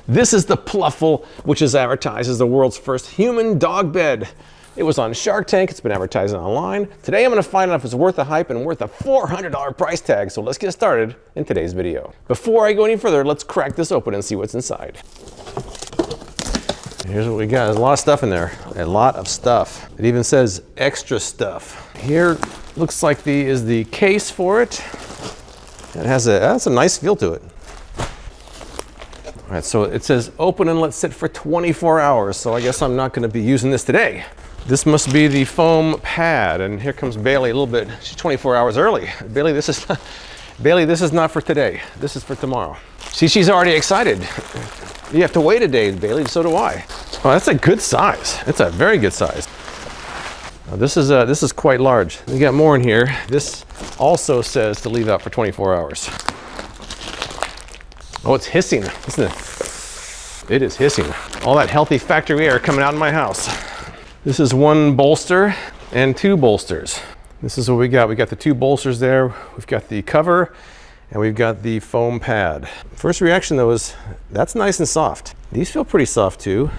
This is the Plufl, which is advertised as the world's first human dog bed. It was on Shark Tank, it's been advertised online. Today I'm gonna find out if it's worth the hype and worth a $400 price tag, so let's get started in today's video. Before I go any further, let's crack this open and see what's inside. Here's what we got. There's a lot of stuff in there. A lot of stuff. It even says extra stuff. Here looks like is the case for it. It has a nice feel to it. All right, so it says open and let sit for 24 hours. So I guess I'm not going to be using this today. This must be the foam pad, and here comes Bailey a little bit. She's 24 hours early. Bailey, this is not for today. This is for tomorrow. See, she's already excited. You have to wait a day, Bailey. So do I. Oh, that's a good size. It's a very good size. Now, this is quite large. We got more in here. This also says to leave out for 24 hours. Oh, it's hissing, isn't it? It is hissing. All that healthy factory air coming out of my house. This is one bolster and two bolsters. This is what we got. We got the two bolsters there. We've got the cover and we've got the foam pad. First reaction though is that's nice and soft. These feel pretty soft too.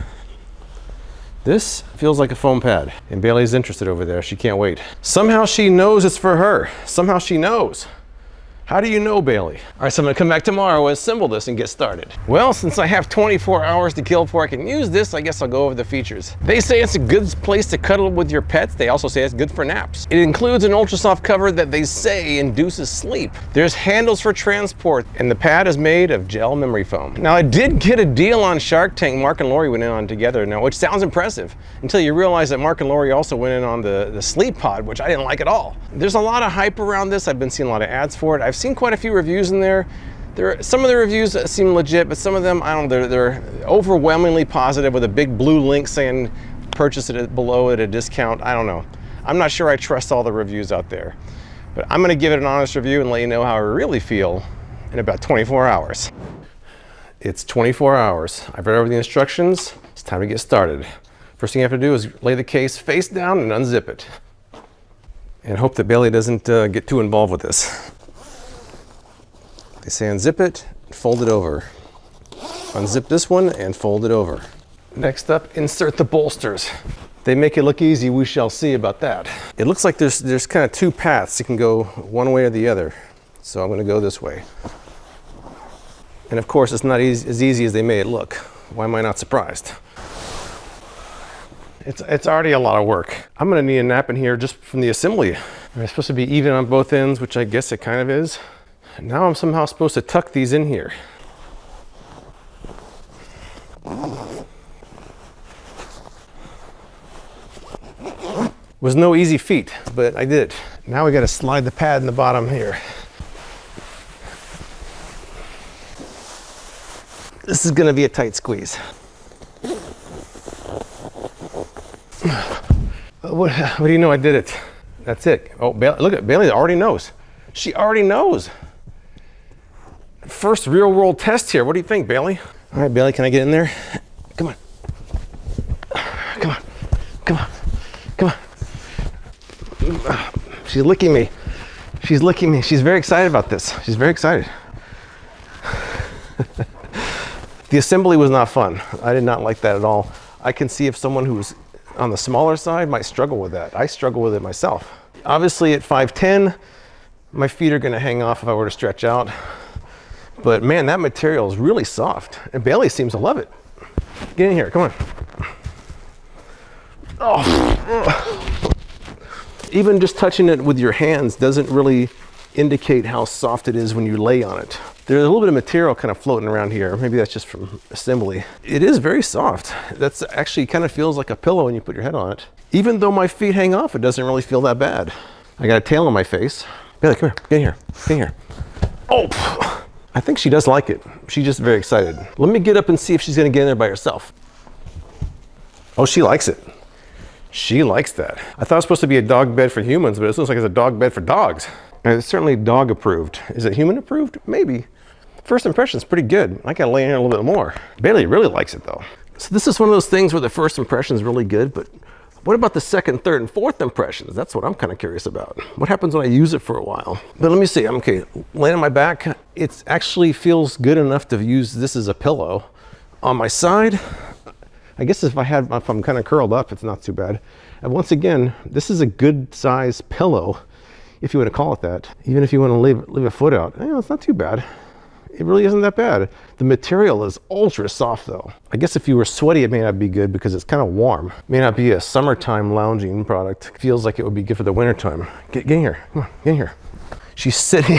This feels like a foam pad. And Bailey's interested over there. She can't wait. Somehow she knows it's for her. Somehow she knows. How do you know, Bailey? All right, so I'm gonna come back tomorrow and assemble this and get started. Well, since I have 24 hours to kill before I can use this, I guess I'll go over the features. They say it's a good place to cuddle with your pets. They also say it's good for naps. It includes an ultra soft cover that they say induces sleep. There's handles for transport, and the pad is made of gel memory foam. Now, I did get a deal on Shark Tank. Mark and Lori went in on together now, which sounds impressive until you realize that Mark and Lori also went in on the sleep pod, which I didn't like at all. There's a lot of hype around this. I've been seeing a lot of ads for it. I've seen quite a few reviews in there. Some of the reviews seem legit, but some of them, I don't know, they're overwhelmingly positive with a big blue link saying purchase it below at a discount. I don't know. I'm not sure I trust all the reviews out there, but I'm gonna give it an honest review and let you know how I really feel in about 24 hours. It's 24 hours. I've read over the instructions. It's time to get started. First thing you have to do is lay the case face down and unzip it. And hope that Bailey doesn't get too involved with this. They say unzip it, fold it over. Unzip this one and fold it over. Next up, insert the bolsters. They make it look easy, we shall see about that. It looks like there's kind of two paths. You can go one way or the other. So I'm gonna go this way. And of course, it's not as easy as they made it look. Why am I not surprised? It's already a lot of work. I'm gonna need a nap in here just from the assembly. It's supposed to be even on both ends, which I guess it kind of is. Now I'm somehow supposed to tuck these in here. Was no easy feat, but I did it. Now we got to slide the pad in the bottom here. This is going to be a tight squeeze. What do you know? I did it. That's it. Oh, look at Bailey already knows. She already knows. First real world test here. What do you think, Bailey? All right, Bailey, can I get in there? Come on. Come on. Come on. Come on. She's licking me. She's licking me. She's very excited about this. She's very excited. The assembly was not fun. I did not like that at all. I can see if someone who's on the smaller side might struggle with that. I struggle with it myself. Obviously at 5'10", my feet are gonna hang off if I were to stretch out. But man, that material is really soft. And Bailey seems to love it. Get in here, come on. Oh. Even just touching it with your hands doesn't really indicate how soft it is when you lay on it. There's a little bit of material kind of floating around here. Maybe that's just from assembly. It is very soft. That's actually kind of feels like a pillow when you put your head on it. Even though my feet hang off, it doesn't really feel that bad. I got a tail on my face. Bailey, come here, get in here, get in here. Oh. I think she does like it. She's just very excited. Let me get up and see if she's gonna get in there by herself. Oh, she likes it. She likes that. I thought it was supposed to be a dog bed for humans, but it looks like it's a dog bed for dogs. And it's certainly dog approved. Is it human approved? Maybe. First impression's pretty good. I gotta lay in here a little bit more. Bailey really likes it though. So this is one of those things where the first impression is really good, but what about the second, third, and fourth impressions? That's what I'm kind of curious about. What happens when I use it for a while? But let me see, I'm okay, laying on my back. It actually feels good enough to use this as a pillow. On my side, I guess if I'm kind of curled up, it's not too bad. And once again, this is a good size pillow, if you want to call it that. Even if you want to leave a foot out, it's not too bad. It really isn't that bad. The material is ultra soft though. I guess if you were sweaty, it may not be good because it's kind of warm. It may not be a summertime lounging product. It feels like it would be good for the wintertime. Get in here, come on, get in here. She's sitting,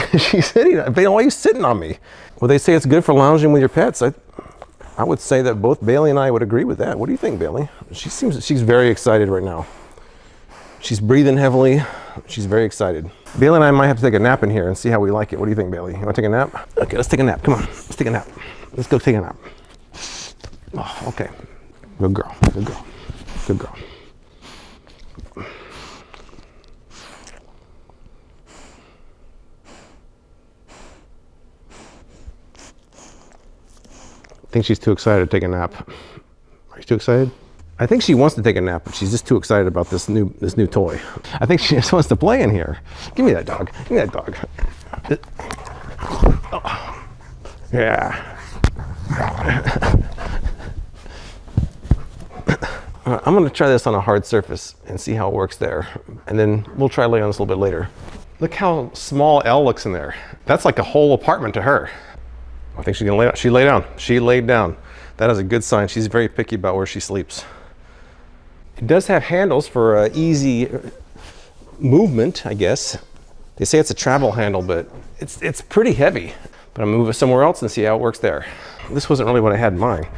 Bailey, why are you sitting on me? Well, they say it's good for lounging with your pets. I would say that both Bailey and I would agree with that. What do you think, Bailey? She's very excited right now. She's breathing heavily. She's very excited. Bailey and I might have to take a nap in here and see how we like it. What do you think, Bailey? You want to take a nap? Okay, let's take a nap. Come on, let's take a nap. Let's go take a nap. Oh, okay. Good girl, good girl, good girl. I think she's too excited to take a nap. Are you too excited? I think she wants to take a nap, but she's just too excited about this new toy. I think she just wants to play in here. Give me that dog. Give me that dog. Oh. Yeah. I'm going to try this on a hard surface and see how it works there. And then we'll try laying on this a little bit later. Look how small Elle looks in there. That's like a whole apartment to her. I think she's going to lay down. She lay down. She laid down. That is a good sign. She's very picky about where she sleeps. It does have handles for easy movement, I guess. They say it's a travel handle, but it's pretty heavy. But I'm gonna move it somewhere else and see how it works there. This wasn't really what I had in mind.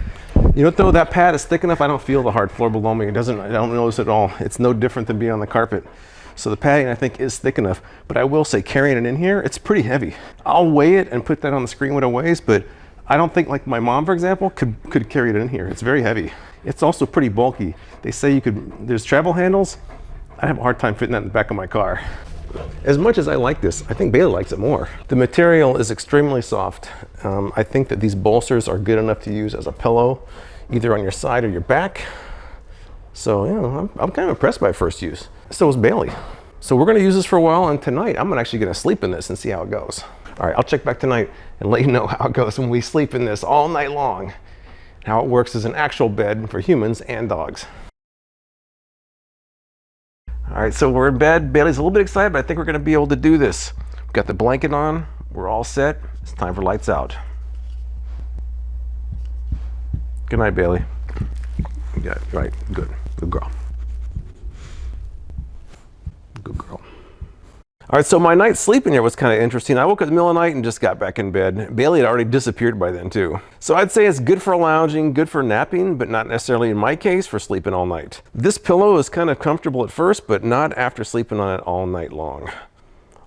You know what though, that pad is thick enough, I don't feel the hard floor below me. I don't notice it at all. It's no different than being on the carpet. So the padding I think is thick enough, but I will say carrying it in here, it's pretty heavy. I'll weigh it and put that on the screen what it weighs, but I don't think like my mom, for example, could carry it in here. It's very heavy. It's also pretty bulky. They say there's travel handles. I have a hard time fitting that in the back of my car. As much as I like this, I think Bailey likes it more. The material is extremely soft. I think that these bolsters are good enough to use as a pillow, either on your side or your back. So, I'm kind of impressed by first use. So is Bailey. So we're gonna use this for a while, and tonight I'm actually gonna sleep in this and see how it goes. All right, I'll check back tonight and let you know how it goes when we sleep in this all night long. How it works as an actual bed for humans and dogs. All right, so we're in bed. Bailey's a little bit excited, but I think we're gonna be able to do this. We've got the blanket on, we're all set. It's time for lights out. Good night, Bailey. Yeah, right, good girl. Good girl. All right, so my night sleep in here was kind of interesting. I woke up in the middle of the night and just got back in bed. Bailey had already disappeared by then too. So I'd say it's good for lounging, good for napping, but not necessarily in my case for sleeping all night. This pillow is kind of comfortable at first, but not after sleeping on it all night long.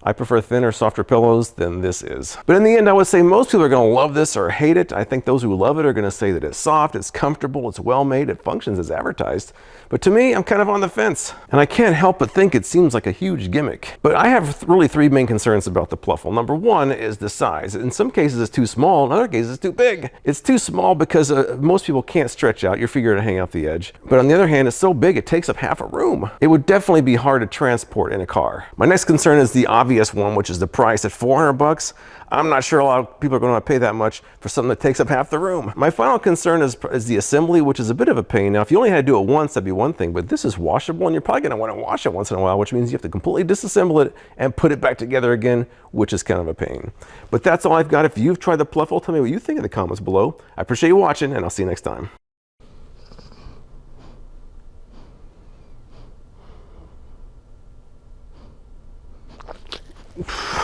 I prefer thinner, softer pillows than this is. But in the end, I would say most people are gonna love this or hate it. I think those who love it are gonna say that it's soft, it's comfortable, it's well made, it functions as advertised. But to me, I'm kind of on the fence. And I can't help but think it seems like a huge gimmick. But I have really three main concerns about the Plufl. Number one is the size. In some cases it's too small, in other cases it's too big. It's too small because most people can't stretch out your figure to hang off the edge. But on the other hand, it's so big it takes up half a room. It would definitely be hard to transport in a car. My next concern is the obvious one, which is the price at 400 bucks. I'm not sure a lot of people are going to pay that much for something that takes up half the room. My final concern is the assembly, which is a bit of a pain. Now, if you only had to do it once, that'd be one thing, but this is washable and you're probably going to want to wash it once in a while, which means you have to completely disassemble it and put it back together again, which is kind of a pain. But that's all I've got. If you've tried the Plufl, tell me what you think in the comments below. I appreciate you watching, and I'll see you next time.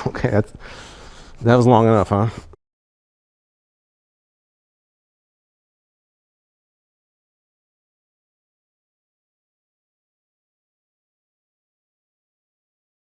Okay, that was long enough, huh?